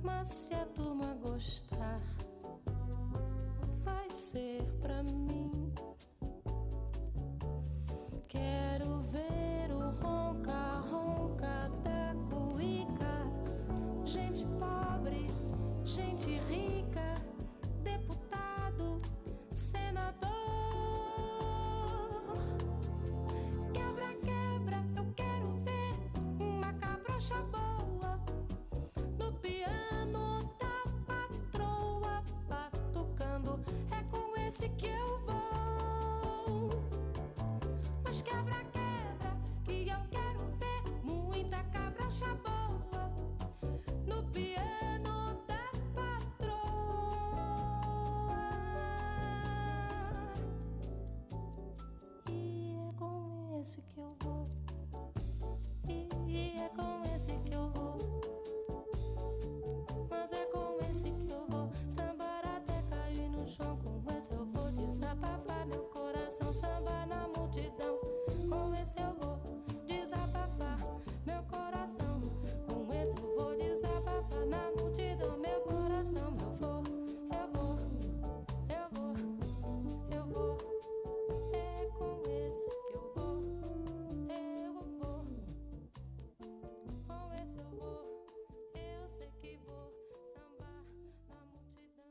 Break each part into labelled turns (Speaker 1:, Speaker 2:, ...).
Speaker 1: Mas se a turma gostar, vai ser pra mim. Quero ver o ronca-ronca da cuíca. Gente pobre, gente rica, deputado, senador. Quebra-quebra, eu quero ver uma cabrocha boa no piano da patroa batucando. É com esse que eu vou. Mas quebra-quebra, que eu quero ver muita cabrocha boa no piano da patroa. E é com esse que eu vou. E é com esse que eu vou. Mas é com esse que eu vou. Sambar até cair no chão. Com esse eu vou desabafar meu coração. Sambar na multidão. Com esse eu vou desabafar meu coração. Com esse eu vou desabafar na multidão. Meu coração, eu vou, eu vou, eu vou, eu vou. É com esse que eu vou, eu vou. Com esse eu vou, eu sei que vou sambar na multidão.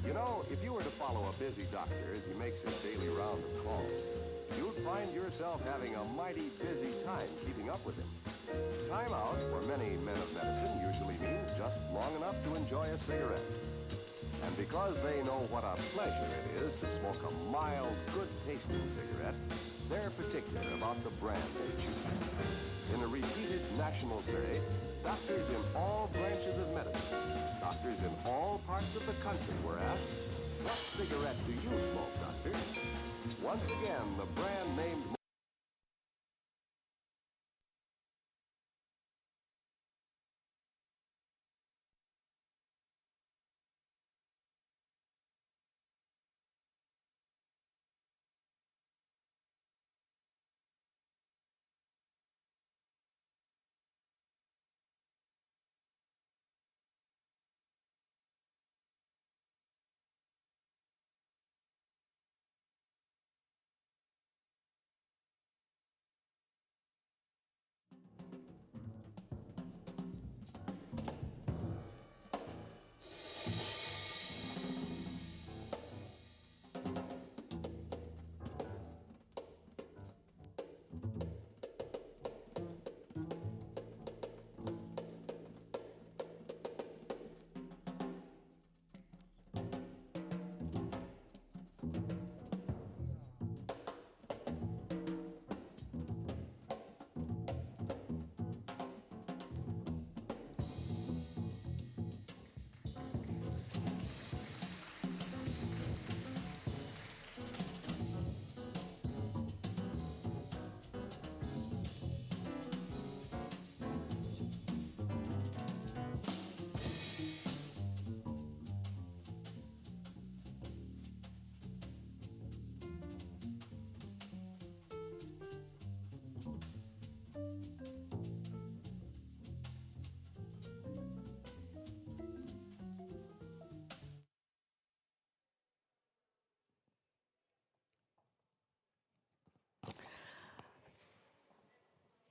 Speaker 2: You know, if you were to follow a busy doctor as he makes his daily round of calls, you'd find yourself having a mighty busy time keeping up with him. Time out for many men of medicine usually means just long enough cigarette. And because they know what a pleasure it is to smoke a mild, good-tasting cigarette, they're particular about the brand they choose. In a repeated national survey, doctors in all branches of medicine, doctors in all parts of the country were asked, "What cigarette do you smoke, doctor?" Once again, the brand named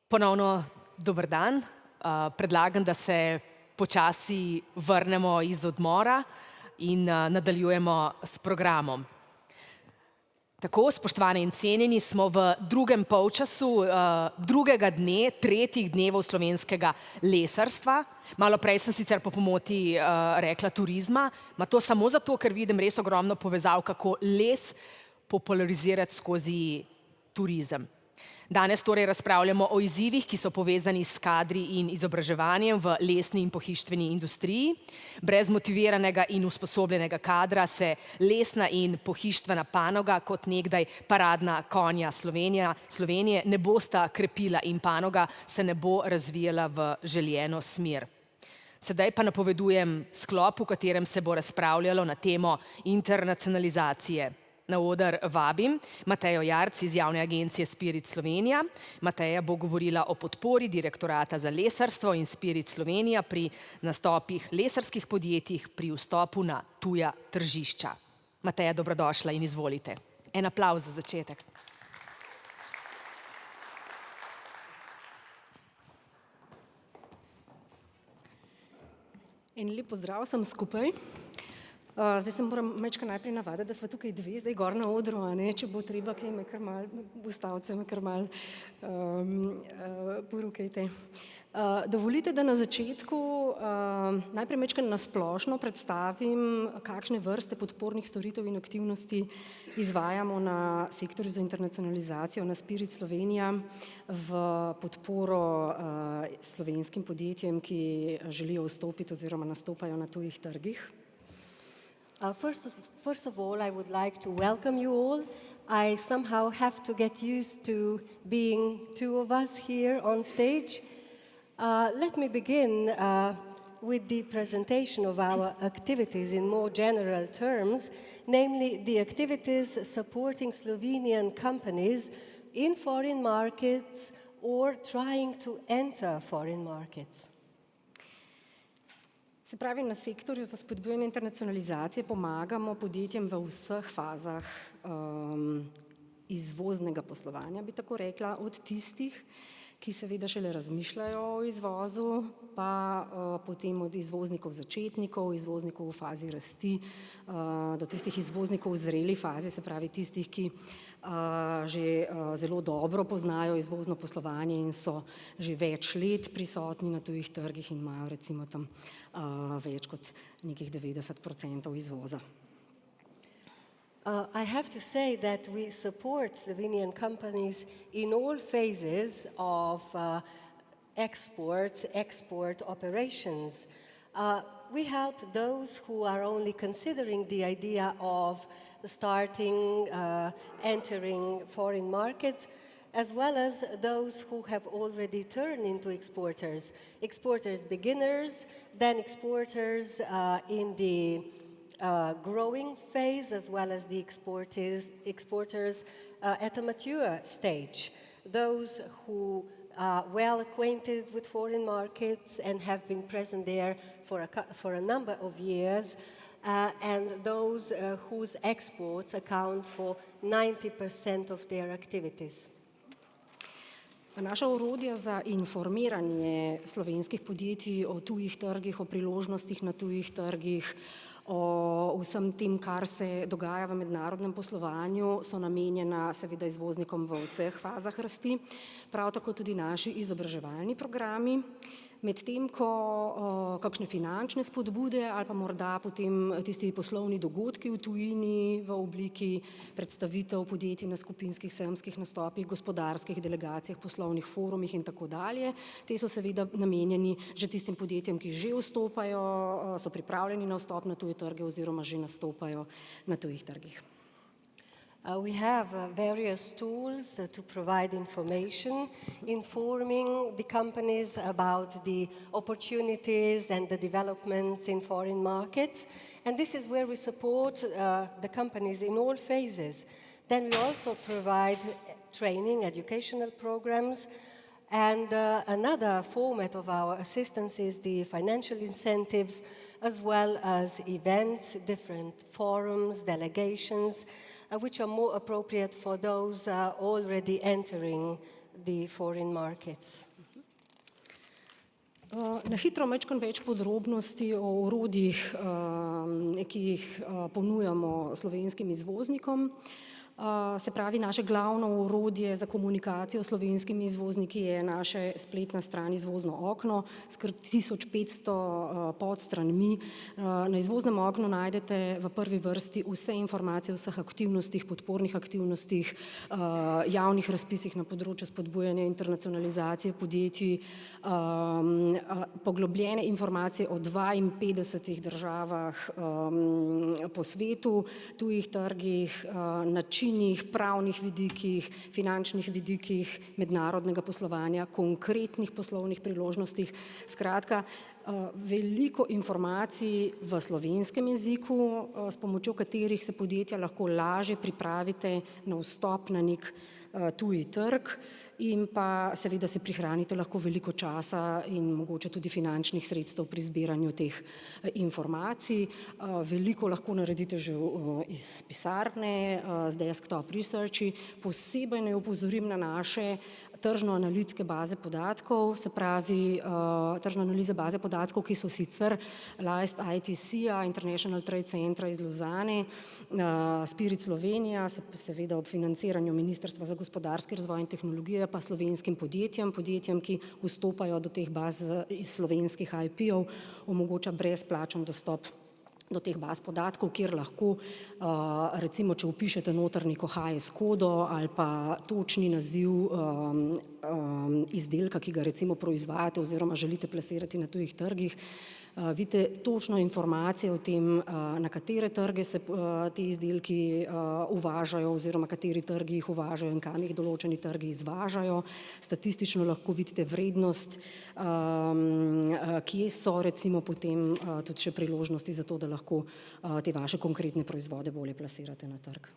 Speaker 3: Ponovno dober dan. Predlagam, da se počasi vrnemo iz odmora in nadaljujemo s programom. Tako, spoštovani in cenjeni, smo v drugem polčasu drugega dne, tretjih dnevov slovenskega lesarstva. Malo prej sem sicer po pomoti rekla turizma, to samo zato, ker vidim res ogromno povezav, kako les popularizirati skozi turizem. Danes torej razpravljamo o izzivih, ki so povezani s kadri in izobraževanjem v lesni in pohištveni industriji. Brez motiviranega in usposobljenega kadra se lesna in pohištvena panoga kot nekdaj paradna konja Slovenije ne bosta krepila in panoga se ne bo razvijala v željeno smer. Sedaj pa napovedujem sklop, v katerem se bo razpravljalo na temo internacionalizacije. Na oder vabim Matejo Jarc iz javne agencije Spirit Slovenija. Mateja bo govorila o podpori Direktorata za lesarstvo in Spirit Slovenija pri nastopih lesarskih podjetjih pri vstopu na tuja tržišča. Mateja, dobrodošla in izvolite. En aplavz za začetek.
Speaker 4: En lep pozdrav sem skupaj. Zdaj se moram majčkeno najprej navaditi, da smo tukaj dve, zdaj gor na odru, če bo treba, kaj me kar mal, ustavce me kar mal porukajte. Dovolite, da na začetku najprej majčkeno nasplošno predstavim, kakšne vrste podpornih storitev in aktivnosti izvajamo na sektorju za internacionalizacijo, na Spirit Slovenija v podporo slovenskim podjetjem, ki želijo vstopiti oziroma nastopajo na tujih trgih.
Speaker 5: First of all, I would like to welcome you all. I somehow have to get used to being two of us here on stage. Let me begin with the presentation of our activities in more general terms, namely the activities supporting Slovenian companies in foreign markets or trying to enter foreign markets.
Speaker 4: Se pravi, na sektorju za spodbujanje internacionalizacije pomagamo podjetjem v vseh fazah izvoznega poslovanja, bi tako rekla, od tistih, ki seveda šele razmišljajo o izvozu, pa potem od izvoznikov začetnikov, izvoznikov v fazi rasti, do tistih izvoznikov v zreli fazi, se pravi tistih, ki že zelo dobro poznajo izvozno poslovanje in so že več let prisotni na tujih trgih in imajo recimo tam več kot nekih 90% izvoza.
Speaker 5: I have to say that we support Slovenian companies in all phases of export operations. We help those who are only considering the idea of starting, entering foreign markets, as well as those who have already turned into exporters. Exporters beginners, then exporters in the growing phase, as well as the exporters at a mature stage. Those who are well acquainted with foreign markets and have been present there for a number of years, and those whose exports account for 90% of their activities.
Speaker 4: Naša orodja za informiranje slovenskih podjetij o tujih trgih, o priložnostih na tujih trgih, o vsem tem, kar se dogaja v mednarodnem poslovanju, so namenjena seveda izvoznikom v vseh fazah rasti, prav tako tudi naši izobraževalni programi. Medtem ko kakšne finančne spodbude ali pa morda potem tisti poslovni dogodki v tujini v obliki predstavitev podjetij na skupinskih sejemskih nastopih, gospodarskih delegacijah, poslovnih forumih in tako dalje. Te so seveda namenjeni že tistim podjetjem, ki že vstopajo, so pripravljeni na vstop na tuje trge oziroma že nastopajo na tujih trgih.
Speaker 5: We have various tools to provide information, informing the companies about the opportunities and the developments in foreign markets. And this is where we support the companies in all phases. Then we also provide training, educational programs. And another format of our assistance is the financial incentives, as well as events, different forums, delegations, which are more appropriate for those already entering the foreign markets.
Speaker 4: Na hitro majčkeno več podrobnosti o orodjih, ki jih ponujamo slovenskim izvoznikom. Se pravi, naše glavno orodje za komunikacijo s slovenskimi izvozniki je naše spletna stran Izvozno okno s kar 1500 podstranmi. Na Izvoznem oknu najdete v prvi vrsti vse informacije o vseh aktivnostih, podpornih aktivnostih, javnih razpisih na področju spodbujanja internacionalizacije podjetij, poglobljene informacije o 52 državah po svetu, tujih trgih, načinih, pravnih vidikih, finančnih vidikih mednarodnega poslovanja, konkretnih poslovnih priložnostih. Skratka, veliko informacij v slovenskem jeziku, s pomočjo katerih se podjetja lahko lažje pripravite na vstop na nek tuji trg in pa seveda se prihranite lahko veliko časa in mogoče tudi finančnih sredstev pri zbiranju teh informacij. Veliko lahko naredite že iz pisarne, z desktop researchi. Posebej naj opozorim na naše tržno-analitske baze podatkov, se pravi tržno analize baze podatkov, ki so sicer last ITC-a, International Trade Centra iz Lozane, Spirit Slovenija, seveda ob financiranju Ministrstva za gospodarski razvoj in tehnologijo, pa slovenskim podjetjem, ki vstopajo do teh baz iz slovenskih IP-ov, omogoča brezplačen dostop do teh baz podatkov, kjer lahko, recimo, če vpišete noter neko HS kodo ali pa točni naziv izdelka, ki ga recimo proizvajate oziroma želite plasirati na tujih trgih, vidite točno informacije o tem, na katere trge se ti izdelki uvažajo oziroma kateri trgi jih uvažajo in kam jih določeni trgi izvažajo. Statistično lahko vidite vrednost, kje so recimo potem tudi še priložnosti za to, da lahko te vaše konkretne proizvode bolje plasirate na trg.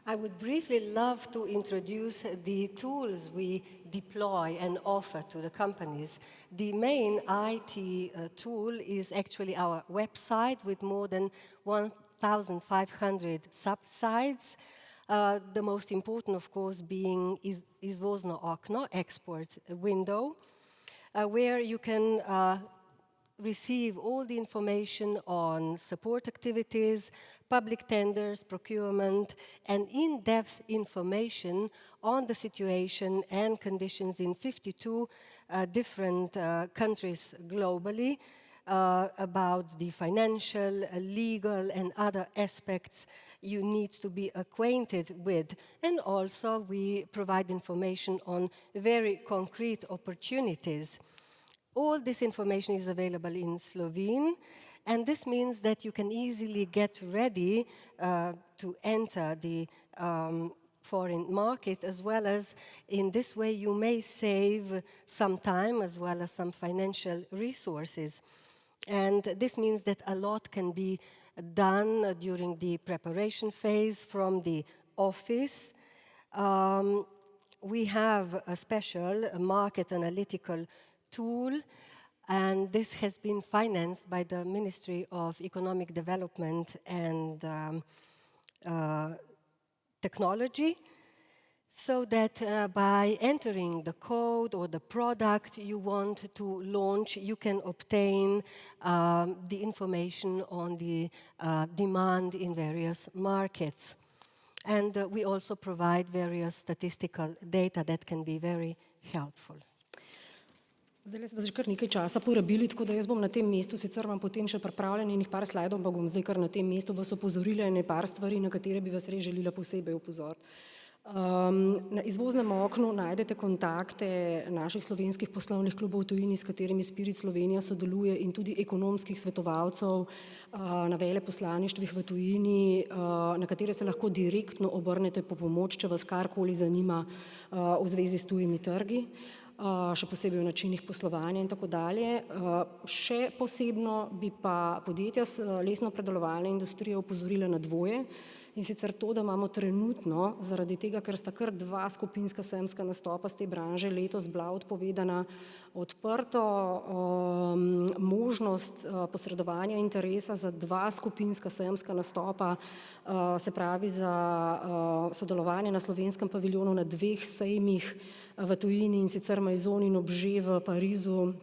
Speaker 5: I would briefly love to introduce the tools we deploy and offer to the companies. The main IT tool is actually our website with more than 1,500 sub-sites. The most important, of course, being Izvozno okno, export window, where you can receive all the information on support activities, public tenders, procurement, and in-depth information on the situation and conditions in 52 different countries globally, about the financial, legal, and other aspects you need to be acquainted with. And also we provide information on very concrete opportunities. All this information is available in Slovene, and this means that you can easily get ready to enter the foreign market, as well as in this way you may save some time as well as some financial resources. And this means that a lot can be done during the preparation phase from the office. We have a special market analytical tool, and this has been financed by the Ministry of Economic Development and Technology, so that by entering the code or the product you want to launch, you can obtain the information on the demand in various markets. And we also provide various statistical data that can be very helpful.
Speaker 4: Zdaj smo že kar nekaj časa porabili, tako da jaz bom na tem mestu, sicer vam potem še pripravljenih par slajdov, pa bom zdaj kar na tem mestu vas opozorila in par stvari, na katere bi vas res želela posebej opozoriti. Na izvoznem oknu najdete kontakte naših slovenskih poslovnih klubov v tujini, s katerimi Spirit Slovenija sodeluje, in tudi ekonomskih svetovalcev na veleposlaništvih v tujini, na katere se lahko direktno obrnete po pomoč, če vas karkoli zanima v zvezi s tujimi trgi, še posebej v načinih poslovanja in tako dalje. Še posebno bi pa podjetja lesno-predelovalne industrije opozorila na dvoje, in sicer to, da imamo trenutno, zaradi tega, ker sta kar dva skupinska sejemska nastopa z te branže letos bila odpovedana, odprto možnost posredovanja interesa za dva skupinska sejemska nastopa, se pravi za sodelovanje na slovenskem paviljonu na dveh sejmih v tujini, in sicer Maison in Objet v Parizu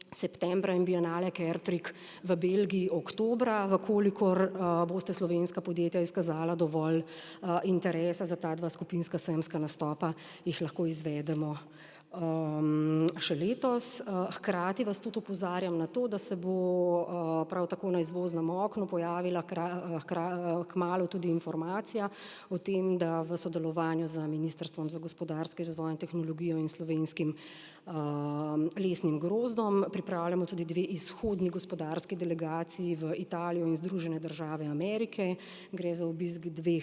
Speaker 4: septembra in Bienale Kertrik v Belgiji oktobra, vkolikor boste slovenska podjetja izkazala dovolj interesa za ta dva skupinska sejemska nastopa, jih lahko izvedemo še letos. Hkrati vas tudi opozarjam na to, da se bo prav tako na izvoznem oknu pojavila kmalu tudi informacija o tem, da v sodelovanju z Ministrstvom za gospodarski razvoj in tehnologijo in Slovenskim lesnim grozdom pripravljamo tudi dve izhodni gospodarski delegaciji v Italijo in Združene države Amerike. Gre za obisk dveh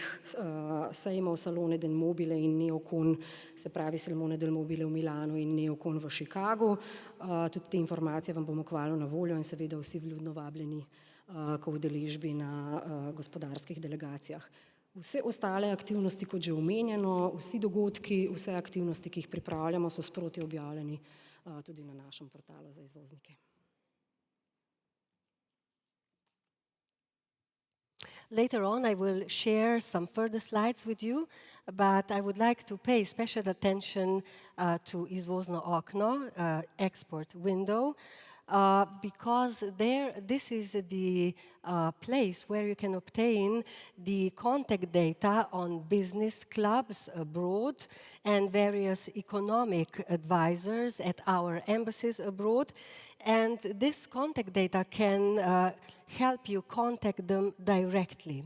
Speaker 4: sejmov, Salone del Mobile in Neocon, se pravi Salone del Mobile v Milanu in Neocon v Chicagu. Tudi te informacije vam bomo kmalu na voljo in seveda vsi vljudno vabljeni k udeležbi na gospodarskih delegacijah. Vse ostale aktivnosti, kot že omenjeno, vsi dogodki, vse aktivnosti, ki jih pripravljamo, so sproti objavljeni tudi na našem portalu za izvoznike.
Speaker 5: Later on I will share some further slides with you, but I would like to pay special attention to Izvozno okno, export window, because this is the place where you can obtain the contact data on business clubs abroad and various economic advisors at our embassies abroad. And this contact data can help you contact them directly.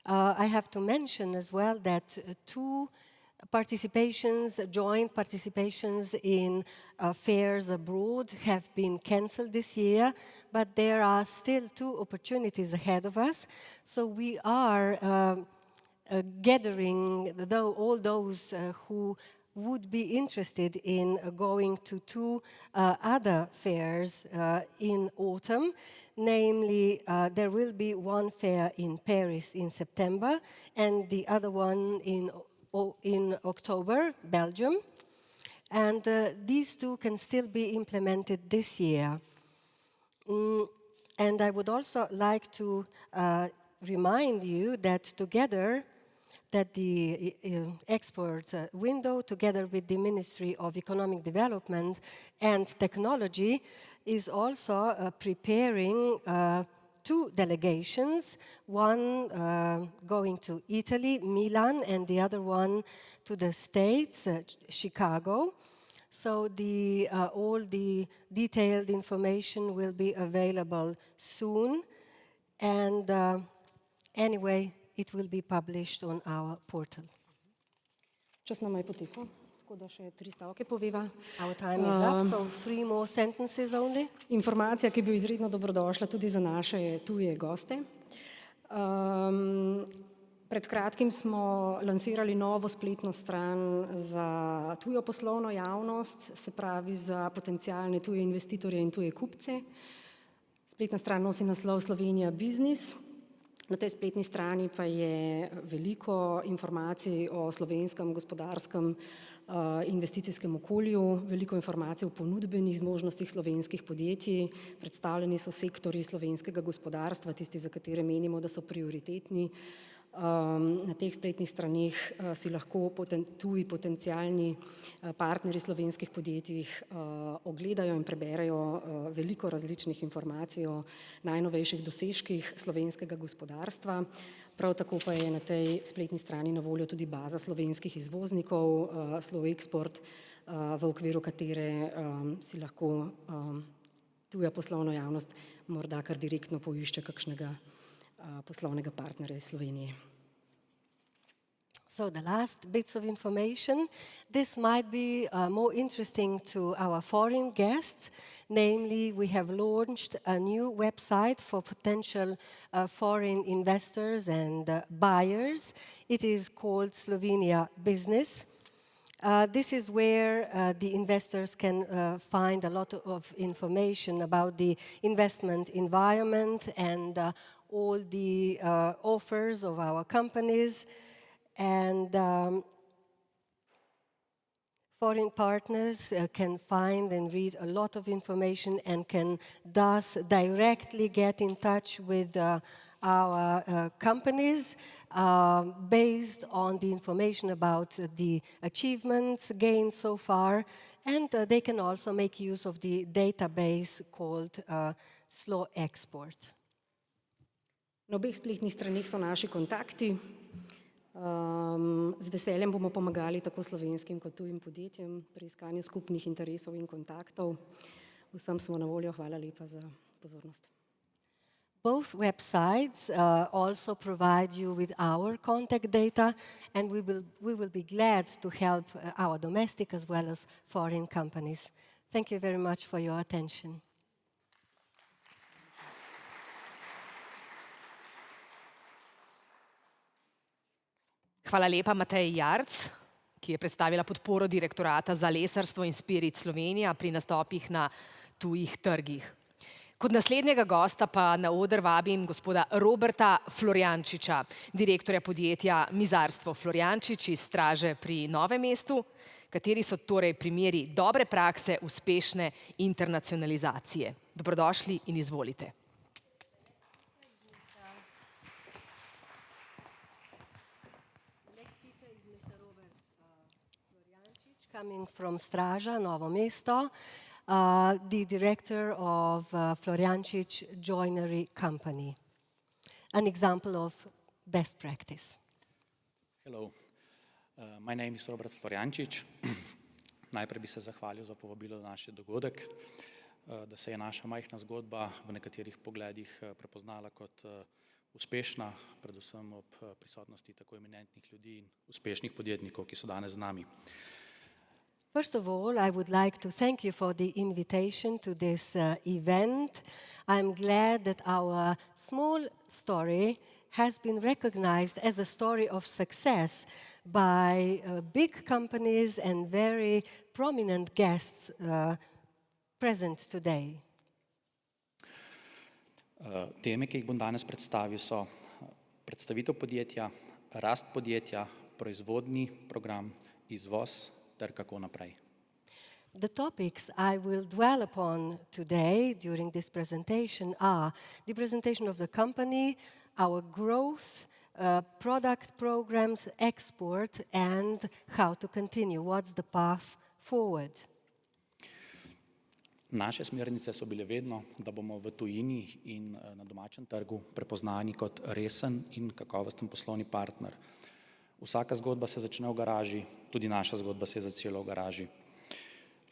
Speaker 5: I have to mention as well that two joint participations in fairs abroad have been cancelled this year, but there are still two opportunities ahead of us. So we are gathering all those who would be interested in going to two other fairs in autumn. Namely, there will be one fair in Paris in September and the other one in October, Belgium, and these two can still be implemented this year. And I would also like to remind you that together that the export window, together with the Ministry of Economic Development and Technology, is also preparing two delegations, one going to Italy, Milan, and the other one to the States, Chicago. So all the detailed information will be available soon. And anyway, it will be published on our portal.
Speaker 4: Čas nam je potekel, tako da še 3 stavke poveva.
Speaker 5: Our time is up, so 3 more sentences only.
Speaker 4: Informacija, ki bi izredno dobrodošla tudi za naše tuje goste. Pred kratkim smo lansirali novo spletno stran za tujo poslovno javnost, se pravi za potencialne tuje investitorje in tuje kupce. Spletna stran nosi naslov Slovenija Biznis. Na tej spletni strani pa je veliko informacij o slovenskem gospodarskem investicijskem okolju, veliko informacij o ponudbenih zmožnostih slovenskih podjetij, predstavljeni so sektorji slovenskega gospodarstva, tisti, za katere menimo, da so prioritetni. Na teh spletnih straneh si lahko tuji potencialni partnerji slovenskih podjetij ogledajo in preberejo veliko različnih informacij o najnovejših dosežkih slovenskega gospodarstva. Prav tako pa je na tej spletni strani na voljo tudi baza slovenskih izvoznikov, Sloeksport, v okviru katere si lahko tuja poslovna javnost morda kar direktno poišče kakšnega poslovnega partnerja iz Slovenije.
Speaker 5: So the last bits of information. This might be more interesting to our foreign guests. Namely, we have launched a new website for potential foreign investors and buyers. It is called Slovenia Business. This is where the investors can find a lot of information about the investment environment and all the offers of our companies, and foreign partners can find and read a lot of information and can thus directly get in touch with our companies based on the information about the achievements gained so far, and they can also make use of the database called Sloeksport.
Speaker 4: Na obeh spletnih straneh so naši kontakti. Z veseljem bomo pomagali tako slovenskim kot tujim podjetjem pri iskanju skupnih interesov in kontaktov. Vsem smo na voljo. Hvala lepa za pozornost.
Speaker 5: Both websites also provide you with our contact data, and we will be glad to help our domestic as well as foreign companies. Thank you very much for your attention.
Speaker 3: Hvala lepa Mateji Jarc, ki je predstavila podporo Direktorata za lesarstvo in Spirit Slovenija pri nastopih na tujih trgih. Kot naslednjega gosta pa na oder vabim gospoda Roberta Florjančiča, direktorja podjetja Mizarstvo Florjančič iz Straže pri Novem mestu, kateri so torej primeri dobre prakse uspešne internacionalizacije. Dobrodošli in izvolite.
Speaker 5: Coming from Straža, Novo Mesto, the director of Florjančič Joinery Company. An example of best practice.
Speaker 6: Hello, my name is Robert Florjančič. Najprej bi se zahvalil za povabilo na naš dogodek, da se je naša majhna zgodba v nekaterih pogledih prepoznala kot uspešna, predvsem ob prisotnosti tako eminentnih ljudi in uspešnih podjetnikov, ki so danes z nami.
Speaker 5: First of all, I would like to thank you for the invitation to this event. I'm glad that our small story has been recognized as a story of success by big companies and very prominent guests present today.
Speaker 6: Teme, ki jih bom danes predstavil, so predstavitev podjetja, rast podjetja, proizvodni program, izvoz ter kako naprej.
Speaker 5: The topics I will dwell upon today during this presentation are the presentation of the company, our growth, product programs, export, and how to continue. What's the path forward?
Speaker 6: Naše smernice so bile vedno, da bomo v tujini in na domačem trgu prepoznani kot resen in kakovosten poslovni partner. Vsaka zgodba se začne v garaži, tudi naša zgodba se je začela v garaži.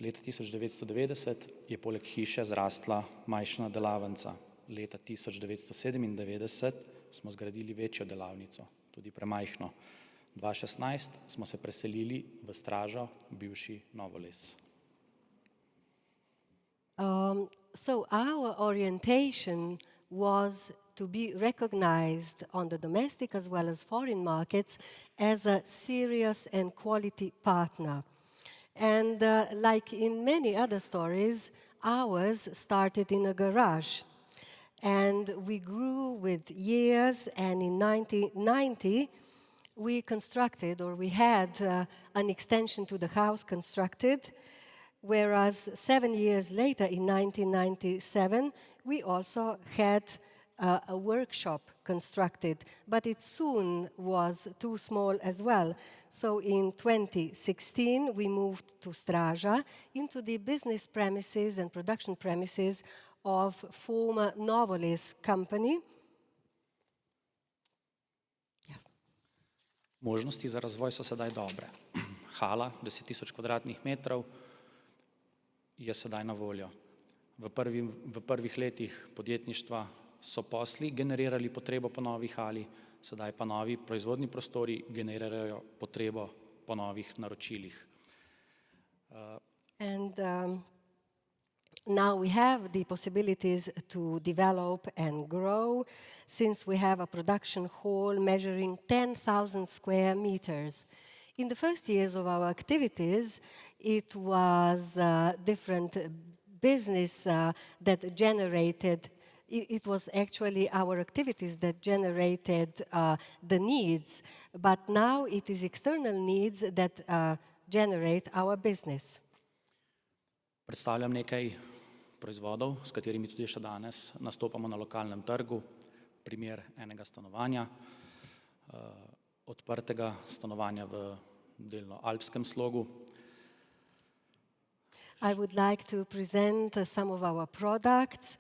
Speaker 6: Leta 1990 je poleg hiše zrastla majhna delavnica. Leta 1997 smo zgradili večjo delavnico, tudi premajhno. 2016 smo se preselili v Stražo, bivši Novoles.
Speaker 5: So our orientation was to be recognized on the domestic as well as foreign markets as a serious and quality partner. And like in many other stories, ours started in a garage. And we grew with years, and in 1990, we constructed, or we had an extension to the house constructed, whereas 7 years later, in 1997, we also had a workshop constructed, but it soon was too small as well. So in 2016, we moved to Straža, into the business premises and production premises of former Novoles company. Yes.
Speaker 6: Možnosti za razvoj so sedaj dobre. Hala, 10.000 kvadratnih metrov, je sedaj na voljo. V prvih letih podjetništva so posli generirali potrebo po novi hali, sedaj pa novi proizvodni prostori generirajo potrebo po novih naročilih.
Speaker 5: Now we have the possibilities to develop and grow, since we have a production hall measuring 10,000 square meters. In the first years of our activities, it was different business that generated. It was actually our activities that generated the needs, but now it is external needs that generate our business.
Speaker 6: Predstavljam nekaj proizvodov, s katerimi tudi še danes nastopamo na lokalnem trgu. Primer enega stanovanja, odprtega stanovanja v delno alpskem slogu.
Speaker 5: I would like to present some of our products.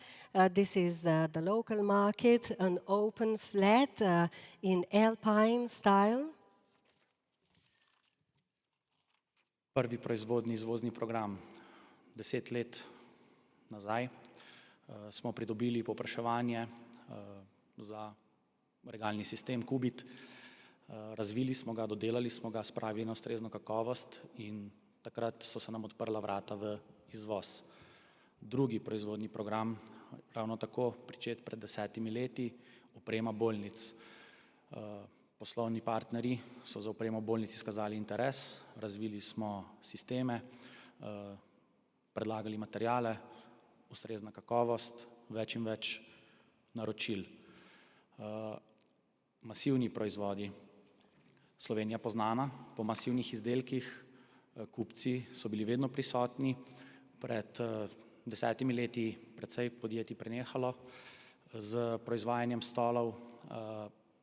Speaker 5: This is the local market, an open flat in alpine style.
Speaker 6: Prvi proizvodni izvozni program 10 let nazaj smo pridobili povpraševanje za regalni sistem Kubit. Razvili smo ga, dodelali smo ga, spravili na ustrezno kakovost in takrat so se nam odprla vrata v izvoz. Drugi proizvodni program, ravno tako pričet pred 10 leti, oprema bolnic. Poslovni partnerji so za opremo bolnic izkazali interes, razvili smo sisteme, predlagali materijale, ustrezna kakovost, več in več naročil. Masivni proizvodi. Slovenija poznana po masivnih izdelkih, kupci so bili vedno prisotni. Pred 10 leti precej podjetij prenehalo z proizvajanjem stolov,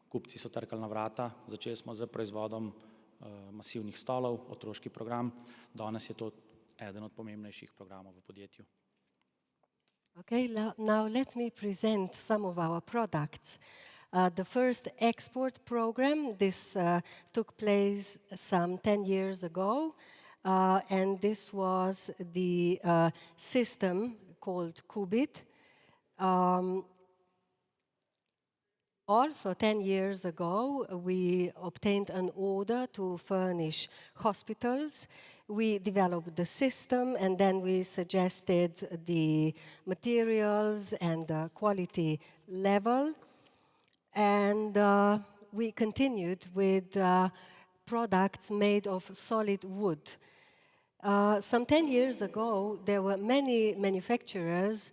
Speaker 6: kupci so trkali na vrata, začeli smo z proizvodom masivnih stolov, otroški program, danes je to eden od pomembnejših programov v podjetju.
Speaker 5: Okay, now let me present some of our products. The first export program, this took place some 10 years ago, and this was the system called Kubit. Also 10 years ago, we obtained an order to furnish hospitals. We developed the system, and then we suggested the materials and the quality level. And we continued with products made of solid wood. Some 10 years ago, there were many manufacturers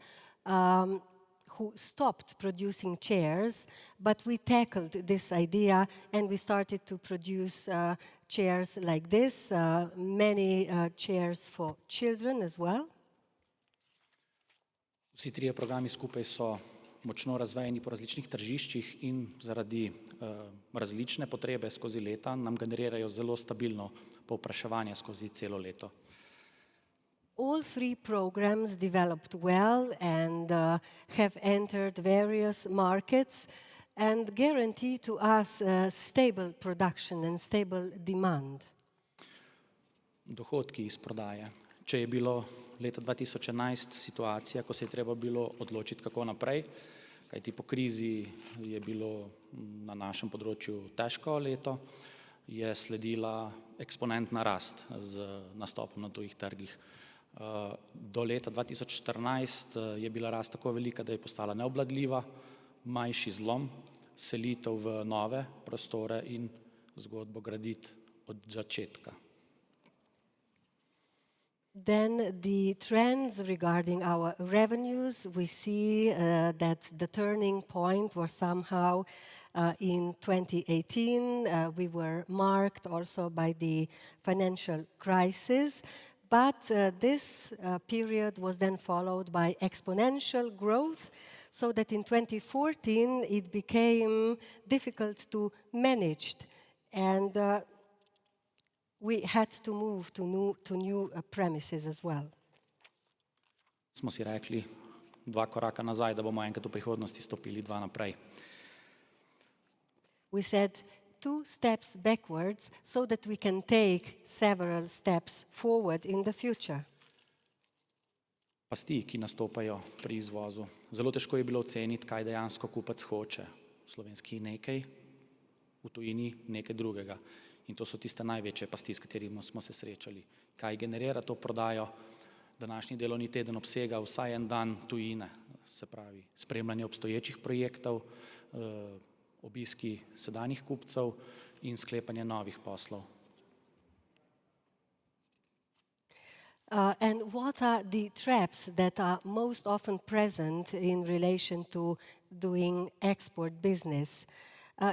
Speaker 5: who stopped producing chairs, but we tackled this idea and we started to produce chairs like this, many chairs for children as well.
Speaker 6: Vsi trije programi skupaj so močno razvejeni po različnih tržiščih in zaradi različne potrebe skozi leta nam generirajo zelo stabilno povpraševanje skozi celo leto.
Speaker 5: All three programs developed well and have entered various markets and guarantee to us stable production and stable demand.
Speaker 6: Dohodki iz prodaje. Če je bilo leta 2011 situacija, ko se je treba bilo odločiti, kako naprej, kajti po krizi je bilo na našem področju težko leto, je sledila eksponentna rast z nastopom na tujih trgih. Do leta 2014 je bila rast tako velika, da je postala neobvladljiva, manjši zlom, selitev v nove prostore in zgodbo graditi od začetka.
Speaker 5: Then the trends regarding our revenues, we see that the turning point was somehow in 2018. We were marked also by the financial crisis, but this period was then followed by exponential growth, so that in 2014 it became difficult to manage, and we had to move to new premises as well.
Speaker 6: Smo si rekli 2 koraka nazaj, da bomo enkrat v prihodnosti stopili 2 naprej.
Speaker 5: We said 2 steps backwards so that we can take several steps forward in the future.
Speaker 6: Pasti, ki nastopajo pri izvozu. Zelo težko je bilo oceniti, kaj dejansko kupec hoče. V slovenski nekaj, v tujini nekaj drugega. In to so tiste največje pasti, s katerimi smo se srečali. Kaj generira to prodajo? Današnji delovni teden obsega vsaj en dan tujine, se pravi spremljanje obstoječih projektov, obiski sedanjih kupcev in sklepanje novih poslov.
Speaker 5: And what are the traps that are most often present in relation to doing export business?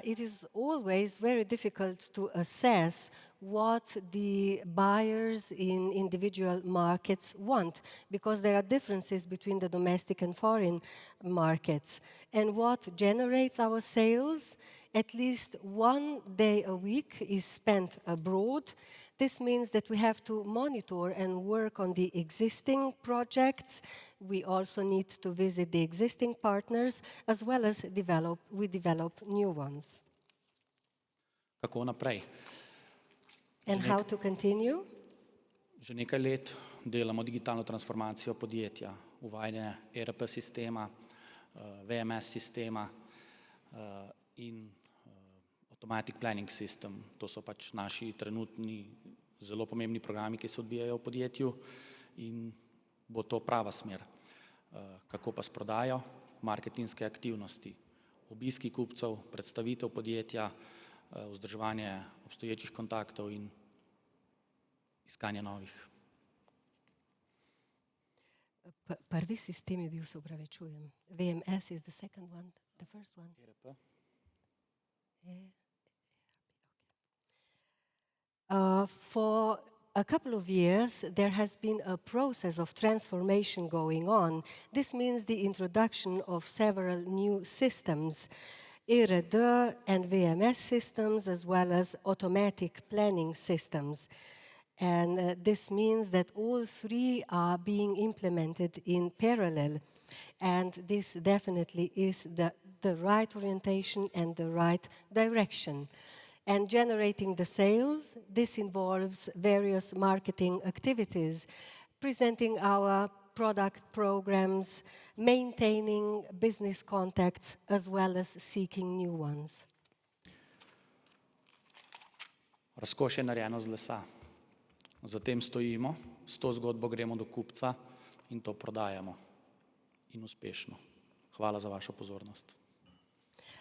Speaker 5: It is always very difficult to assess what the buyers in individual markets want, because there are differences between the domestic and foreign markets. And what generates our sales, at least 1 day a week is spent abroad. This means that we have to monitor and work on the existing projects. We also need to visit the existing partners, as well as develop new ones.
Speaker 6: Kako naprej?
Speaker 5: And how to continue?
Speaker 6: Že nekaj let delamo digitalno transformacijo podjetja, uvajanje ERP sistema, VMS sistema in Automatic Planning System. To so pač naši trenutni zelo pomembni programi, ki se odvijajo v podjetju in bo to prava smer. Kako pa s prodajo? Marketinške aktivnosti, obiski kupcev, predstavitev podjetja, vzdrževanje obstoječih kontaktov in iskanje novih.
Speaker 5: Prvi sistem je bil, se opravičujem. VMS is the second one, the first one.
Speaker 6: ERP.
Speaker 5: For a couple of years, there has been a process of transformation going on. This means the introduction of several new systems, ERD and VMS systems, as well as automatic planning systems. And this means that all 3 are being implemented in parallel. And this definitely is the right orientation and the right direction. And generating the sales, this involves various marketing activities, presenting our product programs, maintaining business contacts, as well as seeking new ones.
Speaker 6: Razkošje je narejeno z lesa. Za tem stojimo, s to zgodbo gremo do kupca in to prodajamo. In uspešno. Hvala za vašo pozornost.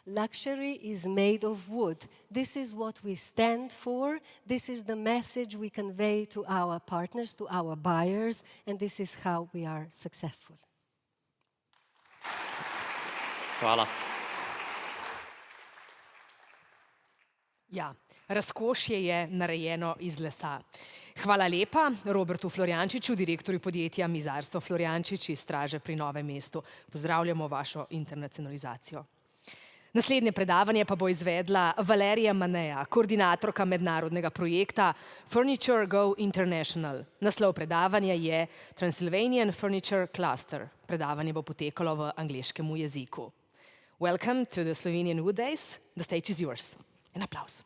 Speaker 5: Luxury is made of wood. This is what we stand for. This is the message we convey to our partners, to our buyers, and this is how we are successful.
Speaker 6: Hvala.
Speaker 3: Ja, razkošje je narejeno iz lesa. Hvala lepa Robertu Florjančiču, direktorju podjetja Mizarstvo Florjančič iz Straže pri Novem mestu. Pozdravljamo vašo internacionalizacijo. Naslednje predavanje pa bo izvedla Valerija Maneja, koordinatorka mednarodnega projekta Furniture Go International. Naslov predavanja je Transylvanian Furniture Cluster. Predavanje bo potekalo v angleškem jeziku. Welcome to the Slovenian Wood Days. The stage is yours. En applaus.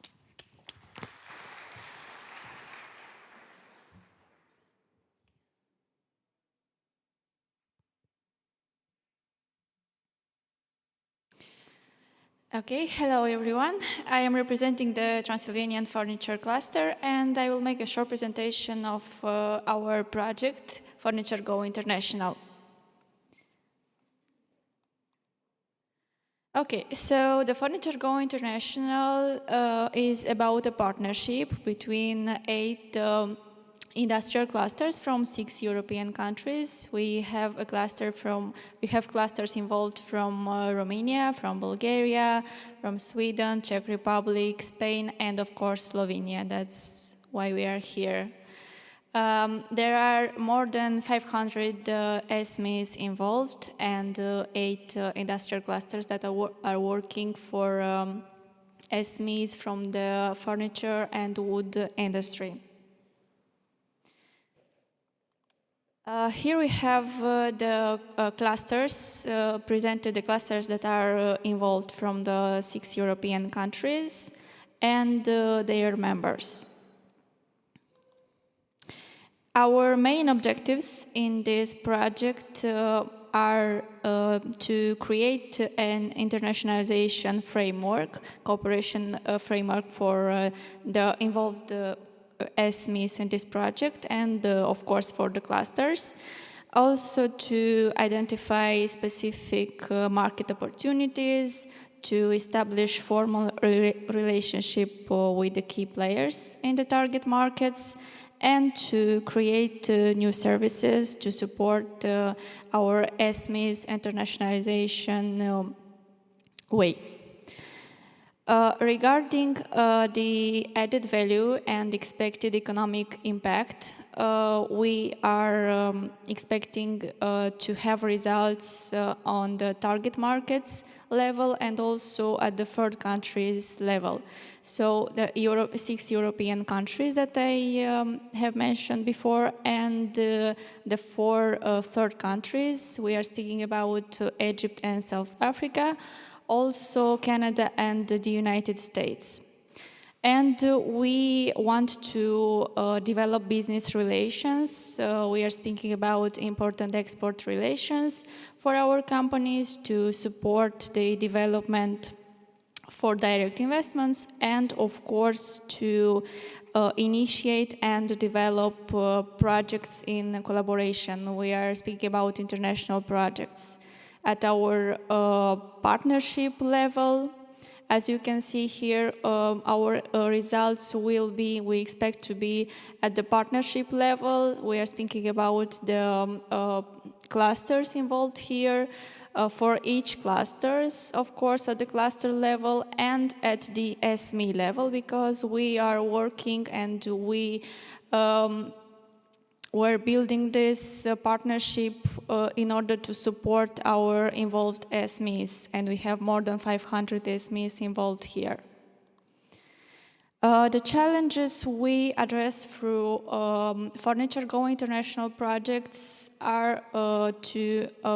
Speaker 7: Okay, hello everyone. I am representing the Transylvanian Furniture Cluster and I will make a short presentation of our project, Furniture Go International. Okay, so the Furniture Go International is about a partnership between 8 industrial clusters from 6 European countries. We have clusters involved from Romania, from Bulgaria, from Sweden, Czech Republic, Spain, and of course Slovenia. That's why we are here. There are more than 500 SMEs involved and 8 industrial clusters that are working for SMEs from the furniture and wood industry. Here we have the clusters, presented the clusters that are involved from the 6 European countries and their members. Our main objectives in this project are to create an internationalization framework, cooperation framework for the involved SMEs in this project and of course for the clusters. Also to identify specific market opportunities, to establish formal relationship with the key players in the target markets, and to create new services to support our SMEs internationalization way. Regarding the added value and expected economic impact, we are expecting to have results on the target markets level and also at the third countries level. So the 6 European countries that I have mentioned before and the 4 third countries, we are speaking about Egypt and South Africa, also Canada and the United States. And we want to develop business relations. We are speaking about important export relations for our companies to support the development for direct investments and, of course, to initiate and develop projects in collaboration. We are speaking about international projects. At our partnership level, as you can see here, our results will be, we expect to be at the partnership level. We are speaking about the clusters involved here for each clusters, of course, at the cluster level and at the SME level, because we are working and we're building this partnership in order to support our involved SMEs, and we have more than 500 SMEs involved here. The challenges we address through Furniture Go International projects are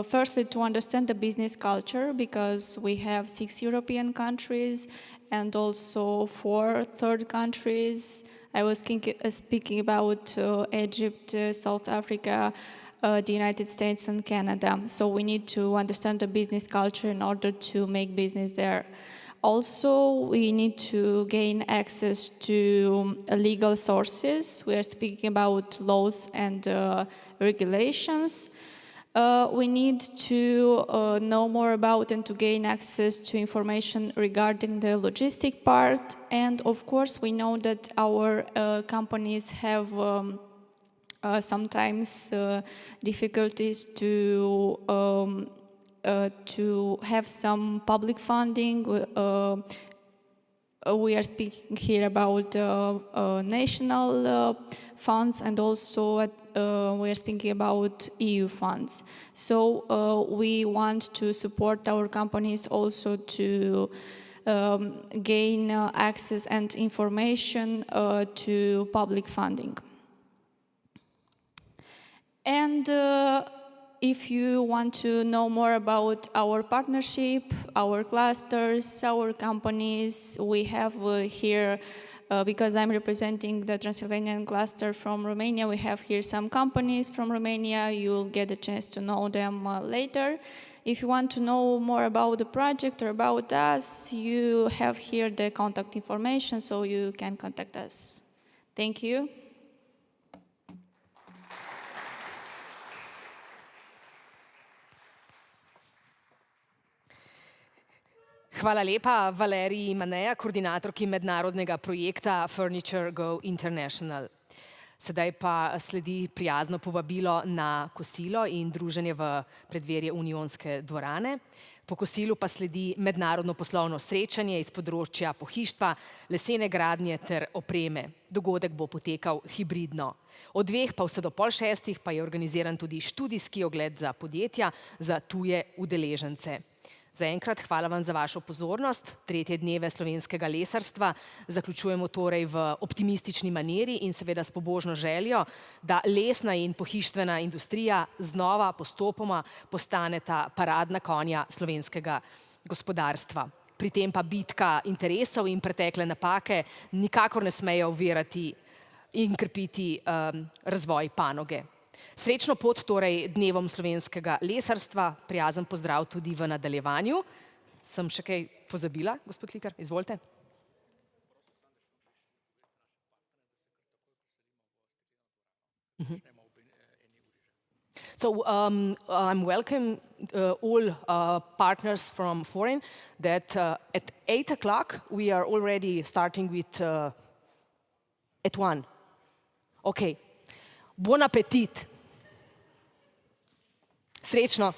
Speaker 7: firstly to understand the business culture, because we have 6 European countries and also 4 third countries. I was speaking about Egypt, South Africa, the United States and Canada. So we need to understand the business culture in order to make business there. Also, we need to gain access to legal sources. We are speaking about laws and regulations. We need to know more about and to gain access to information regarding the logistic part. And of course, we know that our companies have sometimes difficulties to have some public funding we are speaking here about national funds, and also we are speaking about EU funds. So we want to support our companies also to gain access and information to public funding. And if you want to know more about our partnership, our clusters, our companies, we have here, because I'm representing the Transylvanian cluster from Romania, we have here some companies from Romania. You'll get a chance to know them later. If you want to know more about the project or about us, you have here the contact information, so you can contact us. Thank you.
Speaker 3: Hvala lepa Valeriji Maneja, koordinatorki mednarodnega projekta Furniture Go International. Sedaj pa sledi prijazno povabilo na kosilo in druženje v predverje Unionske dvorane. Po kosilu pa sledi mednarodno poslovno srečanje iz področja pohištva, lesene gradnje ter opreme. Dogodek bo potekal hibridno. Od 2 pa vse do 5:30 pa je organiziran tudi študijski ogled za podjetja za tuje udeležence. Zaenkrat hvala vam za vašo pozornost. 3. dneve slovenskega lesarstva zaključujemo torej v optimistični maniri in seveda s pobožno željo, da lesna in pohištvena industrija znova postopoma postaneta paradna konja slovenskega gospodarstva. Pri tem pa bitka interesov in pretekle napake nikakor ne smejo ovirati in krepiti razvoj panoge. Srečno pot torej dnevom slovenskega lesarstva, prijazen pozdrav tudi v nadaljevanju. Sem še kaj pozabila, gospod Likar? Izvolite. So I'm welcome all partners from foreign that at 8 o'clock we are already starting with at 1. Okay. Buon appetit! Srečno!